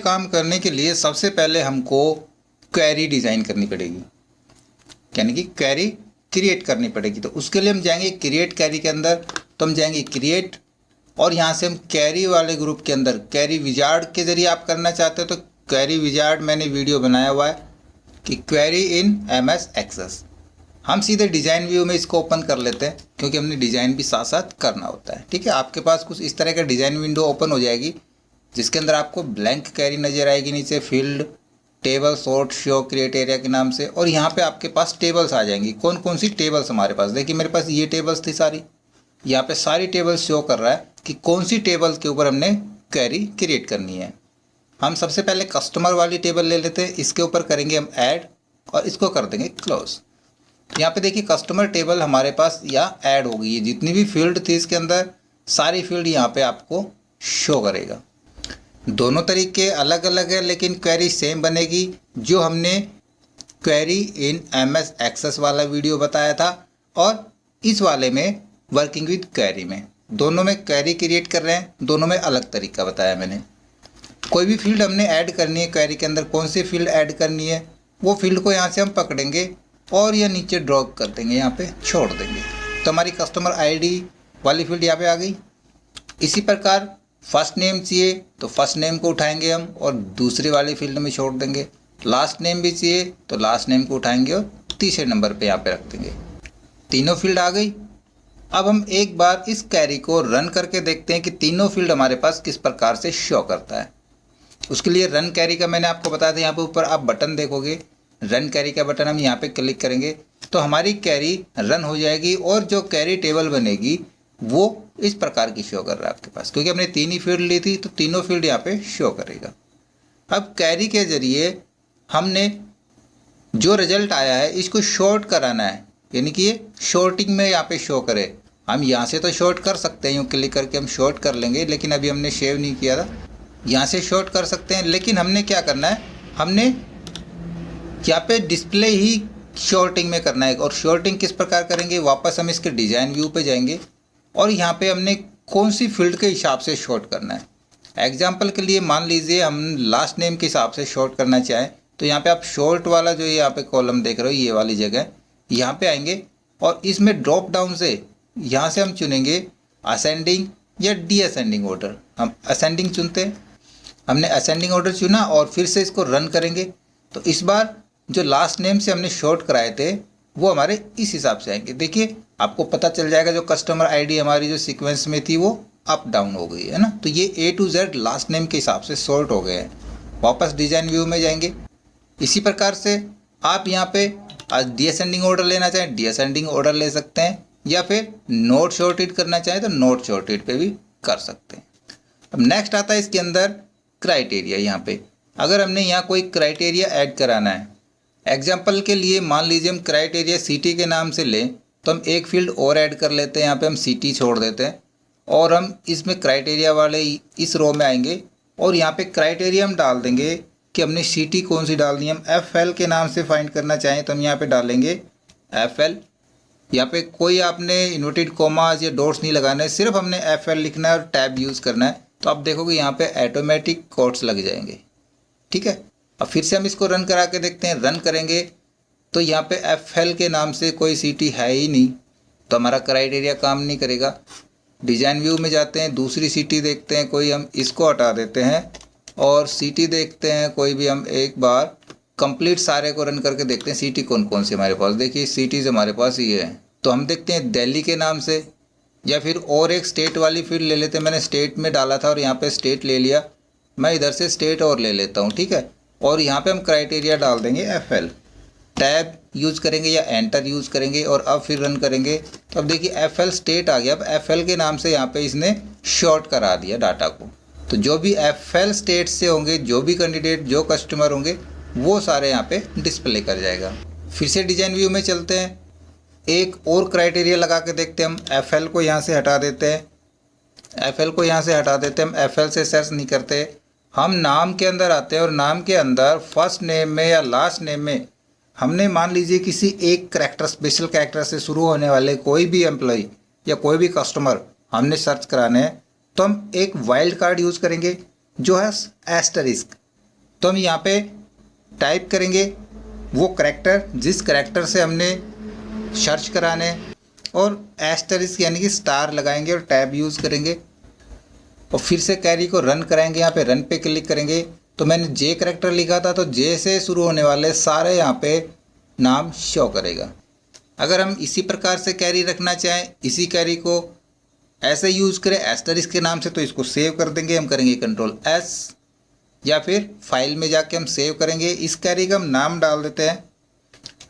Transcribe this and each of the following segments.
काम करने के लिए सबसे पहले हमको क्वेरी डिज़ाइन करनी पड़ेगी, यानी कि क्वेरी क्रिएट करनी पड़ेगी। तो उसके लिए हम जाएंगे क्रिएट क्वेरी के अंदर, तो हम जाएंगे क्रिएट और यहाँ से हम क्वेरी वाले ग्रुप के अंदर क्वेरी विजार्ड के ज़रिए आप करना चाहते हो तो क्वेरी विजार्ड मैंने वीडियो बनाया हुआ है कि क्वेरी इन MS एक्सेस। हम सीधे डिज़ाइन व्यू में इसको ओपन कर लेते हैं क्योंकि हमने डिज़ाइन भी साथ साथ करना होता है। ठीक है, आपके पास कुछ इस तरह का डिज़ाइन विंडो ओपन हो जाएगी जिसके अंदर आपको ब्लैंक क्वेरी नज़र आएगी, नीचे field table sort show create area के नाम से, और यहाँ पे आपके पास टेबल्स आ जाएंगी। कौन कौन सी टेबल्स हमारे पास, देखिए मेरे पास ये टेबल्स थी सारी, यहाँ पे सारी टेबल्स शो कर रहा है कि कौन सी टेबल के ऊपर हमने क्वेरी क्रिएट करनी है। हम सबसे पहले कस्टमर वाली टेबल ले लेते हैं, इसके ऊपर करेंगे हम ऐड और इसको कर देंगे क्लोज। यहाँ पे देखिए कस्टमर टेबल हमारे पास यहाँ ऐड हो गई है, जितनी भी फील्ड थी इसके अंदर सारी फील्ड यहाँ पे आपको शो करेगा। दोनों तरीके अलग अलग है लेकिन क्वेरी सेम बनेगी। जो हमने क्वेरी इन MS एक्सेस वाला वीडियो बताया था और इस वाले में वर्किंग विद क्वेरी में, दोनों में क्वेरी क्रिएट कर रहे हैं, दोनों में अलग तरीका बताया मैंने। कोई भी फील्ड हमने ऐड करनी है क्वेरी के अंदर, कौन सी फील्ड ऐड करनी है वो फील्ड को यहाँ से हम पकड़ेंगे और यह नीचे ड्रॉप कर देंगे, यहाँ पे छोड़ देंगे, तो हमारी कस्टमर ID वाली फील्ड यहाँ पे आ गई। इसी प्रकार फर्स्ट नेम चाहिए तो फर्स्ट नेम को उठाएंगे हम और दूसरी वाली फील्ड में छोड़ देंगे। लास्ट नेम भी चाहिए तो लास्ट नेम को उठाएंगे और तीसरे नंबर पे यहाँ पे रख देंगे। तीनों फील्ड आ गई। अब हम एक बार इस क्वेरी को रन करके देखते हैं कि तीनों फील्ड हमारे पास किस प्रकार से शो करता है। उसके लिए रन क्वेरी का मैंने आपको बताया था, यहाँ पे ऊपर आप बटन देखोगे रन क्वेरी का बटन, हम यहाँ पे क्लिक करेंगे तो हमारी क्वेरी रन हो जाएगी और जो क्वेरी टेबल बनेगी वो इस प्रकार की शो कर रहा है आपके पास, क्योंकि हमने तीन ही फील्ड ली थी तो तीनों फील्ड यहाँ पे शो करेगा। अब क्वेरी के ज़रिए हमने जो रिजल्ट आया है इसको शॉर्ट कराना है, यानी कि ये शॉर्टिंग में यहाँ पे शो करे। हम यहाँ से तो शॉर्ट कर सकते हैं, यूँ क्लिक करके हम शॉर्ट कर लेंगे, लेकिन अभी हमने सेव नहीं किया था। यहाँ से शॉर्ट कर सकते हैं, लेकिन हमने क्या करना है, हमने यहाँ पे डिस्प्ले ही शॉर्टिंग में करना है। और शॉर्टिंग किस प्रकार करेंगे, वापस हम इसके डिज़ाइन व्यू पे जाएंगे और यहाँ पे हमने कौन सी फील्ड के हिसाब से शॉर्ट करना है। एग्जाम्पल के लिए मान लीजिए हम लास्ट नेम के हिसाब से शॉर्ट करना चाहें तो यहाँ पे आप शॉर्ट वाला जो यहाँ पे कॉलम देख रहे हो ये वाली जगह, यहाँ पे आएंगे और इसमें ड्रॉप डाउन से यहाँ से हम चुनेंगे असेंडिंग या डीअसेंडिंग ऑर्डर। हम असेंडिंग चुनते हैं, हमने असेंडिंग ऑर्डर चुना और फिर से इसको रन करेंगे तो इस बार जो लास्ट नेम से हमने शॉर्ट कराए थे वो हमारे इस हिसाब से आएंगे। देखिए आपको पता चल जाएगा जो कस्टमर ID हमारी जो सीक्वेंस में थी वो अप डाउन हो गई है ना, तो ये A to Z last name के हिसाब से सॉर्ट हो गए हैं। वापस डिज़ाइन व्यू में जाएंगे। इसी प्रकार से आप यहाँ पे डीअसेंडिंग ऑर्डर लेना चाहें डीअसेंडिंग ऑर्डर ले सकते हैं, या फिर नोट शॉर्टेड करना चाहें तो नोट शॉर्टेड पे भी कर सकते हैं। अब नेक्स्ट आता है इसके अंदर क्राइटेरिया। यहाँ पे अगर हमने यहाँ कोई क्राइटेरिया ऐड कराना है, एग्जाम्पल के लिए मान लीजिए हम क्राइटेरिया सिटी के नाम से लें तो हम एक फील्ड और ऐड कर लेते हैं। यहाँ पे हम सिटी छोड़ देते हैं और हम इसमें क्राइटेरिया वाले इस रो में आएंगे और यहाँ पे क्राइटेरिया हम डाल देंगे कि हमने सिटी कौन सी डालनी है। हम FL के नाम से फाइंड करना चाहें तो हम यहाँ पे डालेंगे FL। यहाँ पे कोई आपने इन्वर्टेड कोमास या डॉट्स नहीं लगाना है, सिर्फ हमने FL लिखना है और टैब यूज़ करना है। तो आप देखोगे यहाँ पे ऑटोमेटिक कोट्स लग जाएंगे। ठीक है, अब फिर से हम इसको रन करा के देखते हैं। रन करेंगे तो यहाँ पे FL के नाम से कोई सिटी है ही नहीं, तो हमारा क्राइटेरिया काम नहीं करेगा। डिज़ाइन व्यू में जाते हैं, दूसरी सिटी देखते हैं कोई, हम इसको हटा देते हैं और सिटी देखते हैं कोई भी। हम एक बार कंप्लीट सारे को रन करके देखते हैं सिटी कौन कौन सी हमारे पास। देखिए सिटीज़ हमारे पास ये है, तो हम देखते हैं दिल्ली के नाम से, या फिर और एक स्टेट वाली फील्ड ले लेते हैं। मैंने स्टेट में डाला था और यहाँ पे स्टेट ले लिया, मैं इधर से स्टेट और ले लेता हूँ। ठीक है, और यहाँ पे हम क्राइटेरिया डाल देंगे FL। टैब यूज़ करेंगे या एंटर यूज़ करेंगे और अब फिर रन करेंगे तो अब देखिए FL स्टेट आ गया। अब FL के नाम से यहाँ पे इसने शॉर्ट करा दिया डाटा को। तो जो भी FL स्टेट से होंगे, जो भी कैंडिडेट, जो कस्टमर होंगे, वो सारे यहाँ पे डिस्प्ले कर जाएगा। फिर से डिज़ाइन व्यू में चलते हैं, एक और क्राइटेरिया लगा के देखते हैं। हम FL को यहाँ से हटा देते हैं, FL को यहाँ से हटा देते हैं। हम FL से सर्च नहीं करते, हम नाम के अंदर आते हैं और नाम के अंदर फर्स्ट नेम में या लास्ट नेम में हमने मान लीजिए किसी एक कैरेक्टर, स्पेशल कैरेक्टर से शुरू होने वाले कोई भी एम्प्लॉय या कोई भी कस्टमर हमने सर्च कराने हैं, तो हम एक वाइल्ड कार्ड यूज़ करेंगे जो है एस्टरिस्क। तो हम यहाँ पे टाइप करेंगे वो करैक्टर जिस करैक्टर से हमने सर्च कराने और एस्टरिस्क यानी कि स्टार लगाएंगे और टैब यूज़ करेंगे और फिर से कैरी को रन कराएंगे। यहाँ पे रन पे क्लिक करेंगे तो मैंने जे करैक्टर लिखा था तो जे से शुरू होने वाले सारे यहाँ पे नाम शो करेगा। अगर हम इसी प्रकार से कैरी रखना चाहें, इसी कैरी को ऐसे यूज़ करें एस्टरिस्क के नाम से, तो इसको सेव कर देंगे। हम करेंगे कंट्रोल एस या फिर फाइल में जाके हम सेव करेंगे। इस कैरी का हम नाम डाल देते हैं,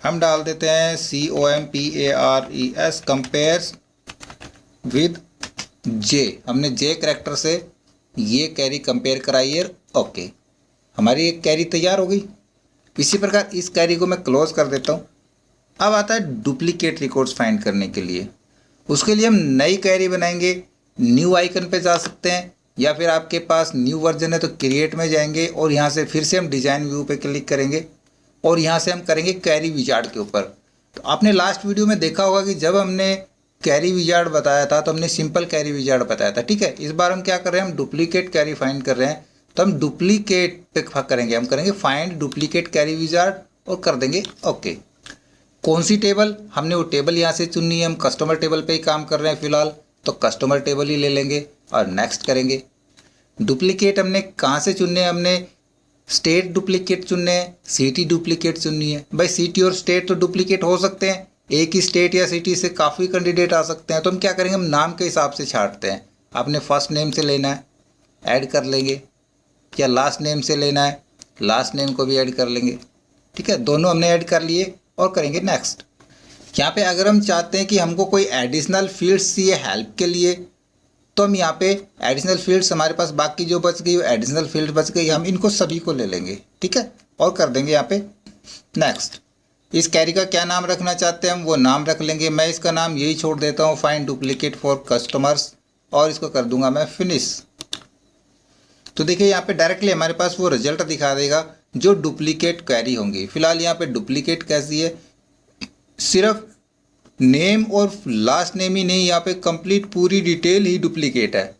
हम डाल देते हैं COMPARES कंपेयर्स विद जे। हमने जे करैक्टर से ये कैरी कंपेयर कराई है। ओके, हमारी एक कैरी तैयार हो गई। इसी प्रकार इस कैरी को मैं क्लोज कर देता हूँ। अब आता है डुप्लीकेट रिकॉर्ड्स फाइंड करने के लिए। उसके लिए हम नई कैरी बनाएंगे। न्यू आइकन पे जा सकते हैं या फिर आपके पास न्यू वर्जन है तो क्रिएट में जाएंगे और यहाँ से फिर से हम डिज़ाइन व्यू पे क्लिक करेंगे और यहाँ से हम करेंगे कैरी विजार्ड के ऊपर। तो आपने लास्ट वीडियो में देखा होगा कि जब हमने कैरी विजार्ड बताया था तो हमने सिंपल कैरी विजार्ड बताया था, ठीक है। इस बार हम क्या कर रहे हैं, हम डुप्लीकेट कैरी फाइंड कर रहे हैं। तो हम डुप्लीकेट पे करेंगे, हम करेंगे फाइंड डुप्लीकेट कैरी विजार्ड और कर देंगे ओके। कौन सी टेबल, हमने वो टेबल यहाँ से चुननी है। हम कस्टमर टेबल पे ही काम कर रहे हैं फिलहाल, तो कस्टमर टेबल ही ले लेंगे और नेक्स्ट करेंगे। डुप्लीकेट हमने कहाँ से चुनने हैं, हमने स्टेट डुप्लीकेट चुनने हैं, सिटी डुप्लीकेट चुननी है। भाई सिटी और स्टेट तो डुप्लीकेट हो सकते हैं, एक ही स्टेट या सिटी से काफ़ी कैंडिडेट आ सकते हैं। तो हम क्या करेंगे, हम नाम के हिसाब से छांटते हैं। आपने फर्स्ट नेम से लेना है, ऐड कर लेंगे, या लास्ट नेम से लेना है, लास्ट नेम को भी ऐड कर लेंगे, ठीक है। दोनों हमने ऐड कर लिए और करेंगे नेक्स्ट। यहाँ पे अगर हम चाहते हैं कि हमको कोई एडिशनल फील्ड्स चाहिए हेल्प के लिए, तो हम यहाँ पे एडिशनल फील्ड्स हमारे पास बाकी जो बच गई, एडिशनल फील्ड बच गई, हम इनको सभी को ले लेंगे, ठीक है, और कर देंगे यहाँ पे नेक्स्ट। इस कैरी का क्या नाम रखना चाहते हैं हम वो नाम रख लेंगे। मैं इसका नाम यही छोड़ देता हूँ, फाइंड डुप्लीकेट फॉर कस्टमर्स, और इसको कर दूंगा मैं फिनिश। तो देखिए यहाँ पे डायरेक्टली हमारे पास वो रिजल्ट दिखा देगा जो डुप्लीकेट कैरी होंगी। फिलहाल यहाँ पे डुप्लीकेट कैसी है, सिर्फ नेम और लास्ट नेम ही नहीं, यहाँ पे कंप्लीट पूरी डिटेल ही डुप्लीकेट है।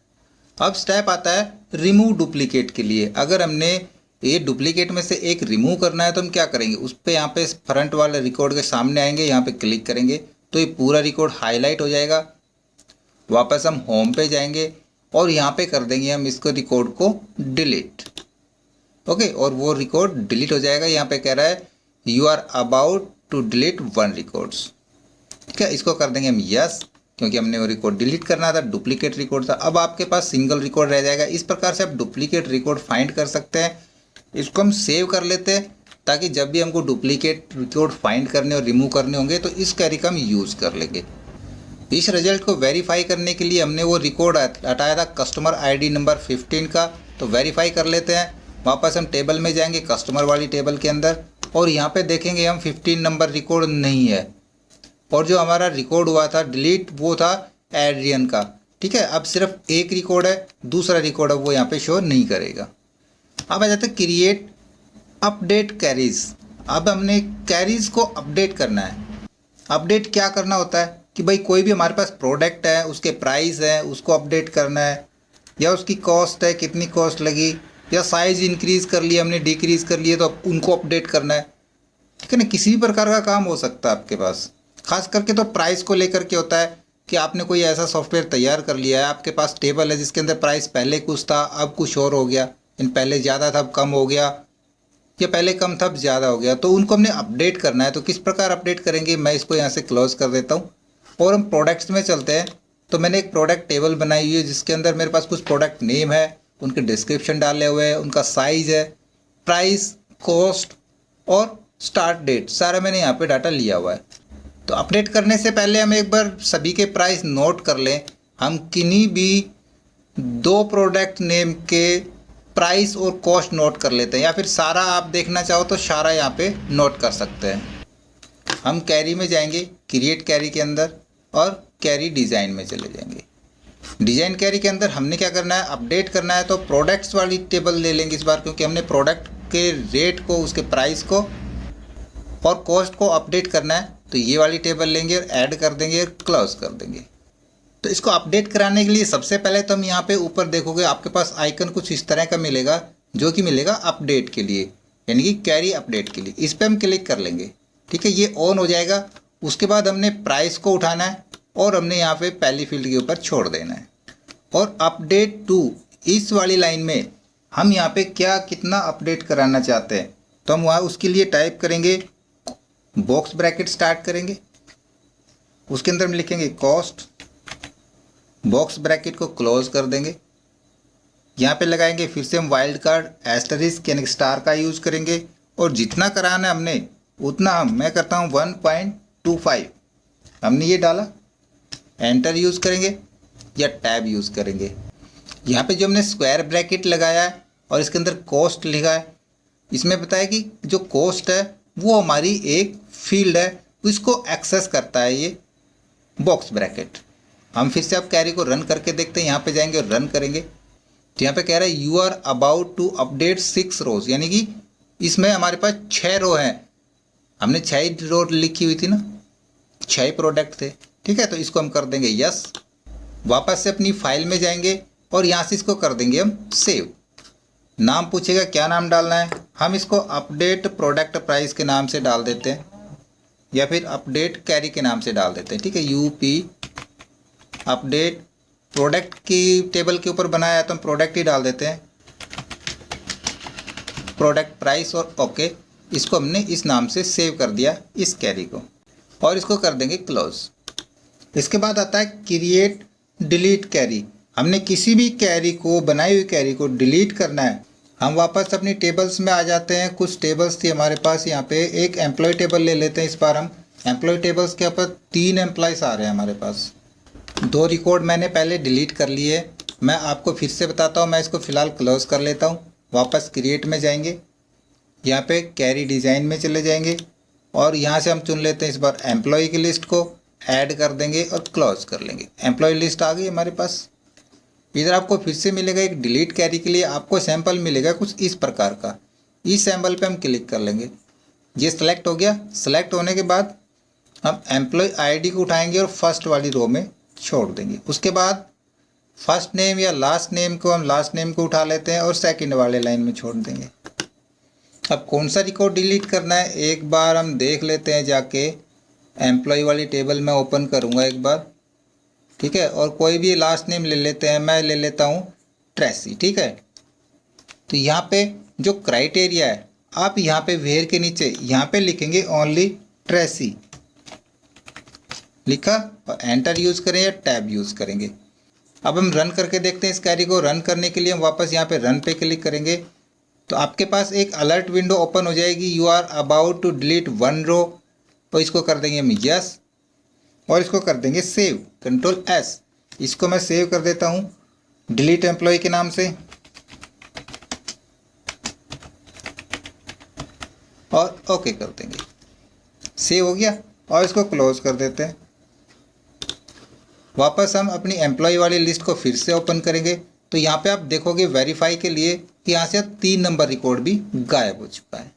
अब स्टेप आता है रिमूव डुप्लीकेट के लिए। अगर हमने ये डुप्लीकेट में से एक रिमूव करना है तो हम क्या करेंगे, उस पर यहाँ पे फ्रंट वाले रिकॉर्ड के सामने आएंगे, यहाँ पे क्लिक करेंगे तो ये पूरा रिकॉर्ड हाईलाइट हो जाएगा। वापस हम होम पे जाएंगे और यहाँ पे कर देंगे हम इसको रिकॉर्ड को डिलीट, ओके, और वो रिकॉर्ड डिलीट हो जाएगा। यहाँ पे कह रहा है you are about to delete 1 records, ठीक है। इसको कर देंगे हम यस, क्योंकि हमने वो रिकॉर्ड डिलीट करना था, डुप्लीकेट रिकॉर्ड था। अब आपके पास सिंगल रिकॉर्ड रह जाएगा। इस प्रकार से आप डुप्लीकेट रिकॉर्ड फाइंड कर सकते हैं। इसको हम सेव कर लेते हैं ताकि जब भी हमको डुप्लीकेट रिकॉर्ड फाइंड करने और रिमूव करने होंगे तो इस कैरी का हम यूज़ कर लेंगे। इस रिजल्ट को वेरीफाई करने के लिए हमने वो रिकॉर्ड हटाया था कस्टमर ID नंबर 15 का, तो वेरीफाई कर लेते हैं। वापस हम टेबल में जाएंगे, कस्टमर वाली टेबल के अंदर, और यहाँ पे देखेंगे हम 15 नंबर रिकॉर्ड नहीं है, और जो हमारा रिकॉर्ड हुआ था डिलीट वो था एड्रियन का, ठीक है। अब सिर्फ एक रिकॉर्ड है, दूसरा रिकॉर्ड अब वो यहाँ पे शो नहीं करेगा। अब आ जाते हैं क्रिएट अपडेट कैरीज। अब हमने कैरीज को अपडेट करना है। अपडेट क्या करना होता है कि भाई कोई भी हमारे पास प्रोडक्ट है, उसके प्राइस है, उसको अपडेट करना है, या उसकी कॉस्ट है, कितनी कॉस्ट लगी, या साइज़ इंक्रीज़ कर लिया हमने, डिक्रीज़ कर लिए, तो अब उनको अपडेट करना है, ठीक है ना। किसी भी प्रकार का काम हो सकता है आपके पास। खास करके तो प्राइस को लेकर के होता है कि आपने कोई ऐसा सॉफ्टवेयर तैयार कर लिया है, आपके पास टेबल है जिसके अंदर प्राइस पहले कुछ था अब कुछ और हो गया, पहले ज़्यादा था अब कम हो गया, या पहले कम था अब ज़्यादा हो गया, तो उनको हमने अपडेट करना है। तो किस प्रकार अपडेट करेंगे, मैं इसको यहाँ से क्लोज कर देता हूँ और हम प्रोडक्ट्स में चलते हैं। तो मैंने एक प्रोडक्ट टेबल बनाई हुई है जिसके अंदर मेरे पास कुछ प्रोडक्ट नेम है, उनके डिस्क्रिप्शन डाले हुए हैं, उनका साइज़ है, प्राइस, कॉस्ट और स्टार्ट डेट, सारा मैंने यहाँ पे डाटा लिया हुआ है। तो अपडेट करने से पहले हम एक बार सभी के प्राइस नोट कर लें। हम किन्हीं भी 2 प्रोडक्ट नेम के प्राइस और कॉस्ट नोट कर लेते हैं, या फिर सारा आप देखना चाहो तो सारा यहाँ पे नोट कर सकते हैं। हम कैरी में जाएंगे, क्रिएट कैरी के अंदर, और कैरी डिज़ाइन में चले जाएंगे। डिज़ाइन कैरी के अंदर हमने क्या करना है, अपडेट करना है, तो प्रोडक्ट्स वाली टेबल ले लेंगे इस बार, क्योंकि हमने प्रोडक्ट के रेट को, उसके प्राइस को और कॉस्ट को अपडेट करना है। तो ये वाली टेबल लेंगे और ऐड कर देंगे और क्लोज कर देंगे। तो इसको अपडेट कराने के लिए सबसे पहले तो हम यहाँ पे ऊपर देखोगे आपके पास आइकन कुछ इस तरह का मिलेगा, जो कि मिलेगा अपडेट के लिए, यानी कि कैरी अपडेट के लिए। इस पर हम क्लिक कर लेंगे, ठीक है, ये ऑन हो जाएगा। उसके बाद हमने प्राइस को उठाना है और हमने यहाँ पे पहली फील्ड के ऊपर छोड़ देना है। और अपडेट टू, इस वाली लाइन में हम यहाँ पे क्या कितना अपडेट कराना चाहते हैं, तो हम वहाँ उसके लिए टाइप करेंगे, बॉक्स ब्रैकेट स्टार्ट करेंगे, उसके अंदर हम लिखेंगे कॉस्ट, बॉक्स ब्रैकेट को क्लोज कर देंगे। यहाँ पे लगाएंगे फिर से हम वाइल्ड कार्ड एस्टरिस्क यानी स्टार का यूज़ करेंगे, और जितना कराना है हमने उतना मैं करता हूँ 1.25 हमने ये डाला। एंटर यूज़ करेंगे या टैब यूज़ करेंगे। यहाँ पे जो हमने स्क्वायर ब्रैकेट लगाया है और इसके अंदर कॉस्ट लिखा है, इसमें बताया कि जो कॉस्ट है वो हमारी एक फील्ड है, इसको एक्सेस करता है ये बॉक्स ब्रैकेट। हम फिर से अब कैरी को रन करके देखते हैं। यहाँ पे जाएंगे और रन करेंगे, तो यहाँ पे कह रहा है you are about to update 6 rows, यानी कि इसमें हमारे पास 6 रो हैं। हमने 6 रो लिखी हुई थी ना, 6 प्रोडक्ट थे, ठीक है। तो इसको हम कर देंगे यस। वापस से अपनी फाइल में जाएंगे और यहाँ से इसको कर देंगे हम सेव। नाम पूछेगा क्या नाम डालना है, हम इसको अपडेट प्रोडक्ट प्राइस के नाम से डाल देते हैं, या फिर अपडेट कैरी के नाम से डाल देते हैं, ठीक है। यूपी अपडेट प्रोडक्ट की टेबल के ऊपर बनाया है तो हम प्रोडक्ट ही डाल देते हैं, प्रोडक्ट प्राइस, और ओके। इसको हमने इस नाम से सेव कर दिया इस कैरी को, और इसको कर देंगे क्लोज। इसके बाद आता है क्रिएट डिलीट कैरी। हमने किसी भी कैरी को, बनाई हुई कैरी को डिलीट करना है। हम वापस अपनी टेबल्स में आ जाते हैं। कुछ टेबल्स थी हमारे पास, यहाँ पे एक एम्प्लॉय टेबल ले लेते हैं। इस बार हम एम्प्लॉय टेबल्स के ऊपर 3 एम्प्लॉयज़ आ रहे हैं हमारे पास। 2 रिकॉर्ड मैंने पहले डिलीट कर लिए, मैं आपको फिर से बताता हूँ। मैं इसको फ़िलहाल क्लोज कर लेता हूँ। वापस क्रिएट में जाएंगे, यहाँ पे कैरी डिज़ाइन में चले जाएंगे और यहाँ से हम चुन लेते हैं इस बार एम्प्लॉय की लिस्ट को, ऐड कर देंगे और क्लोज कर लेंगे। एम्प्लॉय लिस्ट आ गई हमारे पास। इधर आपको फिर से मिलेगा एक डिलीट कैरी के लिए आपको सैंपल मिलेगा कुछ इस प्रकार का। इस सैंपल पे हम क्लिक कर लेंगे, ये सिलेक्ट हो गया। सिलेक्ट होने के बाद हम एम्प्लॉय आईडी को उठाएंगे और फर्स्ट वाली रो में छोड़ देंगे। उसके बाद फर्स्ट नेम या लास्ट नेम को हम लास्ट नेम को उठा लेते हैं और सेकंड वाले लाइन में छोड़ देंगे। अब कौन सा रिकॉर्ड डिलीट करना है एक बार हम देख लेते हैं जाके। एम्प्लॉय वाली टेबल मैं ओपन करूँगा एक बार, ठीक है, और कोई भी लास्ट नेम ले लेते हैं। मैं ले लेता हूँ ट्रेसी, ठीक है। तो यहाँ पे जो क्राइटेरिया है, आप यहाँ पे वेयर के नीचे यहाँ पे लिखेंगे ओनली ट्रेसी, लिखा, और एंटर यूज़ करें या टैब यूज़ करेंगे। अब हम रन करके देखते हैं इस कैरी को। रन करने के लिए हम वापस यहाँ पे रन पे क्लिक करेंगे, तो आपके पास एक अलर्ट विंडो ओपन हो जाएगी, you are about to delete 1 row. तो इसको कर देंगे हम यस, और इसको कर देंगे सेव, कंट्रोल एस। इसको मैं सेव कर देता हूँ डिलीट एम्प्लॉय के नाम से, और ओके कर देंगे। सेव हो गया, और इसको क्लोज कर देते हैं। वापस हम अपनी एम्प्लॉय वाली लिस्ट को फिर से ओपन करेंगे, तो यहाँ पे आप देखोगे वेरीफाई के लिए कि यहाँ से 3 नंबर रिकॉर्ड भी गायब हो चुका है।